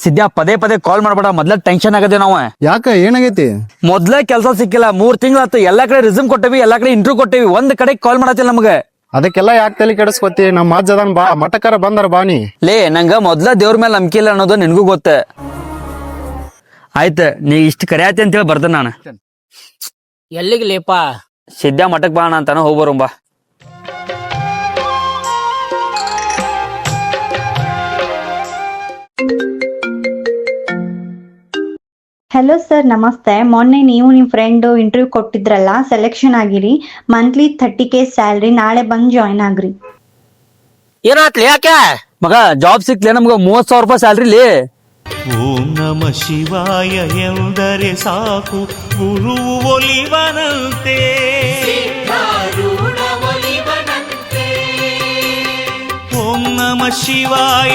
ಸಿದ್ಯಾ ಪದೇ ಪದೇ ಕಾಲ್ ಮಾಡ್ಬೇಡ, ಮೊದ್ಲ ಟೆನ್ಷನ್ ಆಗದೆ ನಾವು. ಯಾಕ ಏನಾಗೈತಿ? ಮೊದ್ಲೇ ಕೆಲಸ ಸಿಕ್ಕಿಲ್ಲ, 3 ತಿಂಗಳಾತು. ಎಲ್ಲಾ ಕಡೆ ರಿಸ್ಯೂಮ್ ಕೊಟ್ಟೇವಿ, ಎಲ್ಲಾ ಕಡೆ ಇಂಟರ್ವ್ಯೂ ಕೊಟ್ಟೇವಿ, ಒಂದ್ ಕಡೆ ಕಾಲ್ ಮಾಡತ್ತಿಲ್ಲ ನಮ್ಗೆ. ಅದಕ್ಕೆಲ್ಲ ಯಾಕೆ ತಲೆ ಕೆಡಿಸ್ಕೊತಿ? ನಮ್ಮ ಅಜ್ಜದನ್ ಬಾ, ಮಟಕರ ಬಂದರ ಬಾನಿ. ಲೇ, ನಂಗ ಮೊದ್ಲ ದೇವ್ರ ಮೇಲೆ ನಂಬಿಕೆ ಇಲ್ಲ ಅನ್ನೋದು ನಿನ್ಗೂ ಗೊತ್ತ. ಆಯ್ತ, ನೀ ಇಷ್ಟ ಕರೆಯತಿ ಅಂತ ಹೇಳಿ ಬರ್ತೇನೆ ನಾನು. ಎಲ್ಲಿಗೆ ಲೇಪ? ಸಿದ್ಯಾ ಮಠಕ್ ಬಾಣ ಅಂತಾನ, ಹೋಗ್ಬರುಂಬ. ಹಲೋ ಸರ್, ನಮಸ್ತೆ. ಮೊನ್ನೆ ನೀವು ನಿಮ್ಮ ಫ್ರೆಂಡ್ ಇಂಟರ್ವ್ಯೂ ಕೊಟ್ಟಿದ್ರಲ್ಲ, ಸೆಲೆಕ್ಷನ್ ಆಗಿರಿ. Monthly 30K salary. ನಾಳೆ ಬಂದು ಜಾಯ್ನ್ ಆಗ್ರಿ. ಏನಾತ್ಲಿ? ಯಾಕೆ ಮಗ ಜಾಬ್ ಸಿಕ್ಲೆ ನಮ್ಗ 30,000 ರೂಪಾಯಿ ಸ್ಯಾಲ್ರಿ ಲೇ. ಓಂ ನಮ ಶಿವಾಯ ಎಂದರೆ ಸಾಕು, ಗುರು ಒಲಿವನಂತೆ. ಓಂ ನಮ ಶಿವಾಯ.